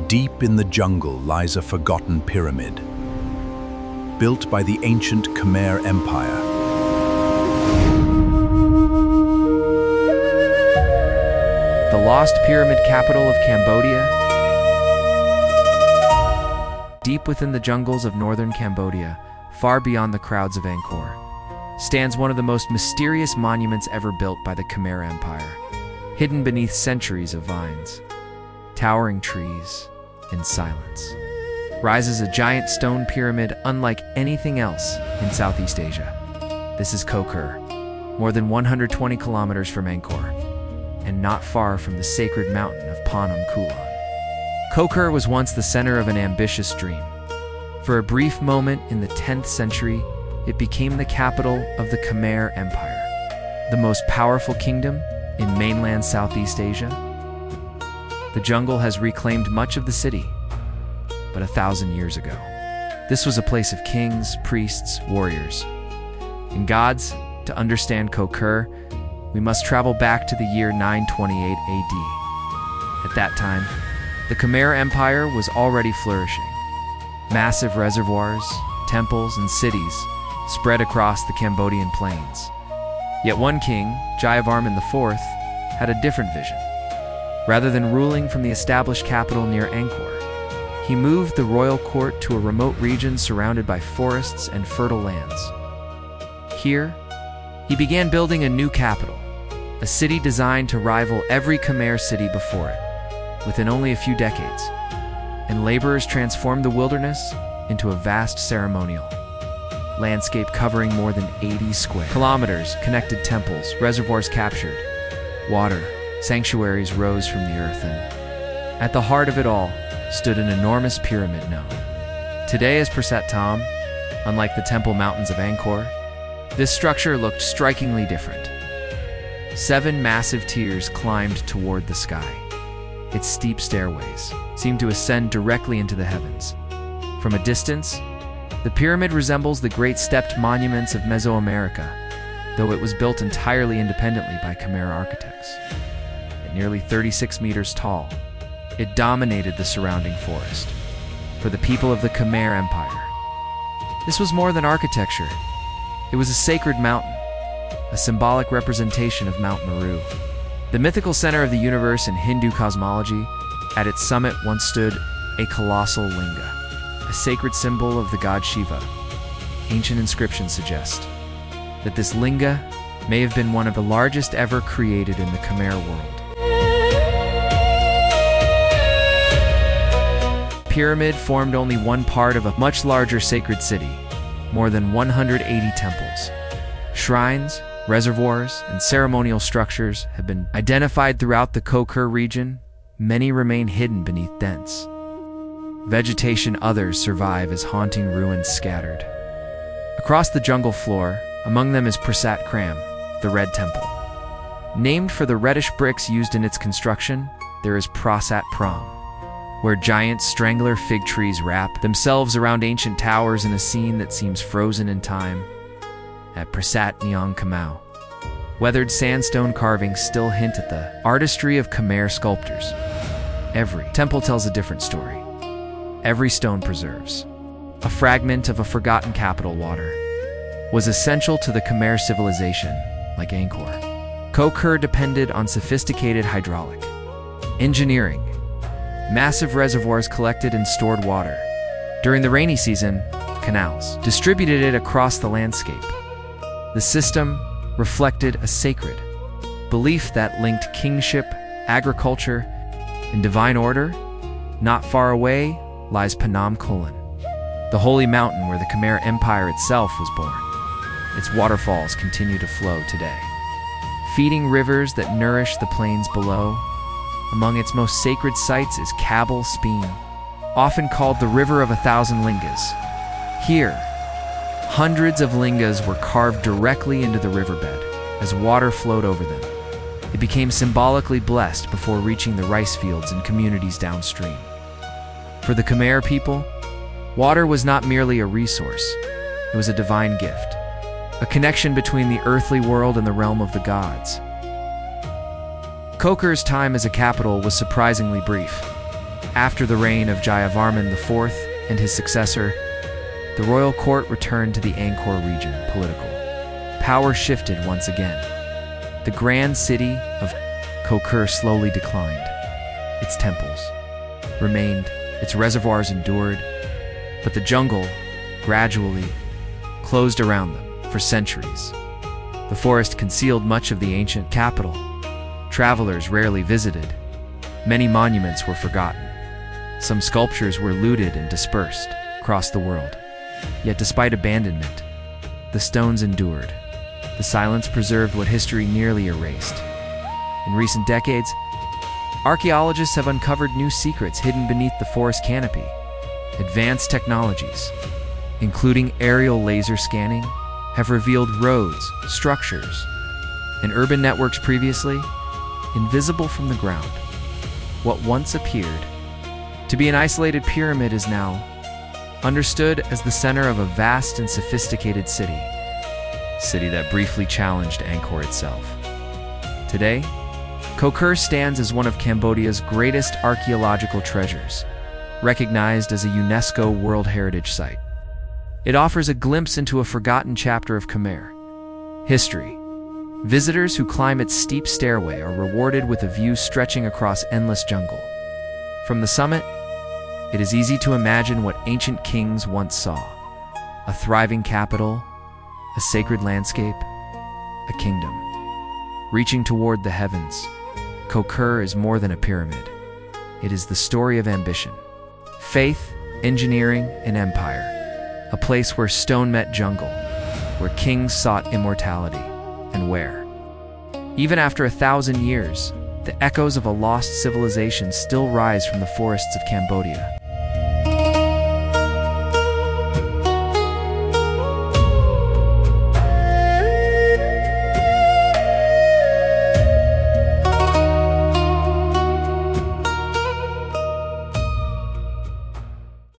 Deep in the jungle lies a forgotten pyramid, built by the ancient Khmer Empire. The lost pyramid capital of Cambodia. Deep within the jungles of northern Cambodia, far beyond the crowds of Angkor, stands one of the most mysterious monuments ever built by the Khmer Empire, hidden beneath centuries of vines, towering trees, and silence. Rises a giant stone pyramid unlike anything else in Southeast Asia. This is Koh Ker, more than 120 kilometers from Angkor, and not far from the sacred mountain of Phnom Kulan. Koh Ker was once the center of an ambitious dream. For a brief moment in the 10th century, it became the capital of the Khmer Empire, the most powerful kingdom in mainland Southeast Asia. The jungle has reclaimed much of the city, but 1,000 years ago, this was a place of kings, priests, warriors, and gods. To understand Koh Ker, we must travel back to the year 928 AD. At that time, the Khmer Empire was already flourishing. Massive reservoirs, temples, and cities spread across the Cambodian plains. Yet one king, Jayavarman IV, had a different vision. Rather than ruling from the established capital near Angkor, he moved the royal court to a remote region surrounded by forests and fertile lands. Here, he began building a new capital, a city designed to rival every Khmer city before it, within only a few decades. And laborers transformed the wilderness into a vast ceremonial landscape covering more than 80 square kilometers, connected temples, reservoirs captured, water, sanctuaries rose from the earth, and at the heart of it all stood an enormous pyramid known today as Prasat Thom. Unlike the temple mountains of Angkor, this structure looked strikingly different. 7 massive tiers climbed toward the sky. Its steep stairways seemed to ascend directly into the heavens. From a distance, the pyramid resembles the great stepped monuments of Mesoamerica, though it was built entirely independently by Khmer architects. At nearly 36 meters tall, it dominated the surrounding forest. For the people of the Khmer Empire, this was more than architecture. It was a sacred mountain, a symbolic representation of Mount Meru, the mythical center of the universe in Hindu cosmology. At its summit once stood a colossal linga, a sacred symbol of the god Shiva. Ancient inscriptions suggest that this linga may have been one of the largest ever created in the Khmer world. The pyramid formed only one part of a much larger sacred city, more than 180 temples. Shrines, reservoirs, and ceremonial structures have been identified throughout the Koh Ker region. Many remain hidden beneath dense vegetation, others survive as haunting ruins scattered across the jungle floor. Among them is Prasat Thom, the Red Temple. Named for the reddish bricks used in its construction, there is Prasat Thom, where giant strangler fig trees wrap themselves around ancient towers in a scene that seems frozen in time. At Prasat Nyang Kamau, weathered sandstone carvings still hint at the artistry of Khmer sculptors. Every temple tells a different story. Every stone preserves a fragment of a forgotten capital. Water was essential to the Khmer civilization, like Angkor. Koh Ker depended on sophisticated hydraulic engineering. Massive reservoirs collected and stored water. During the rainy season, canals distributed it across the landscape. The system reflected a sacred belief that linked kingship, agriculture, and divine order. Not far away lies Phnom Kulan, the holy mountain where the Khmer Empire itself was born. Its waterfalls continue to flow today, feeding rivers that nourish the plains below. Among its most sacred sites is Kabul Speen, often called the River of 1,000 Lingas. Here, hundreds of lingas were carved directly into the riverbed. As water flowed over them, it became symbolically blessed before reaching the rice fields and communities downstream. For the Khmer people, water was not merely a resource, it was a divine gift, a connection between the earthly world and the realm of the gods. Koh Ker's time as a capital was surprisingly brief. After the reign of Jayavarman IV and his successor, the royal court returned to the Angkor region. Political power shifted once again. The grand city of Koh Ker slowly declined. Its temples remained, its reservoirs endured, but the jungle gradually closed around them for centuries. The forest concealed much of the ancient capital. Travelers rarely visited. Many monuments were forgotten. Some sculptures were looted and dispersed across the world. Yet despite abandonment, the stones endured. The silence preserved what history nearly erased. In recent decades, archaeologists have uncovered new secrets hidden beneath the forest canopy. Advanced technologies, including aerial laser scanning, have revealed roads, structures, and urban networks previously invisible from the ground. What once appeared to be an isolated pyramid is now understood as the center of a vast and sophisticated city that briefly challenged Angkor itself. Today, Koh Ker stands as one of Cambodia's greatest archaeological treasures, recognized as a UNESCO World Heritage Site. It offers a glimpse into a forgotten chapter of Khmer history. Visitors who climb its steep stairway are rewarded with a view stretching across endless jungle. From the summit, it is easy to imagine what ancient kings once saw: a thriving capital, a sacred landscape, a kingdom. Reaching toward the heavens, Koh Ker is more than a pyramid. It is the story of ambition, faith, engineering, and empire. A place where stone met jungle, where kings sought immortality, and where, even after 1,000 years, the echoes of a lost civilization still rise from the forests of Cambodia.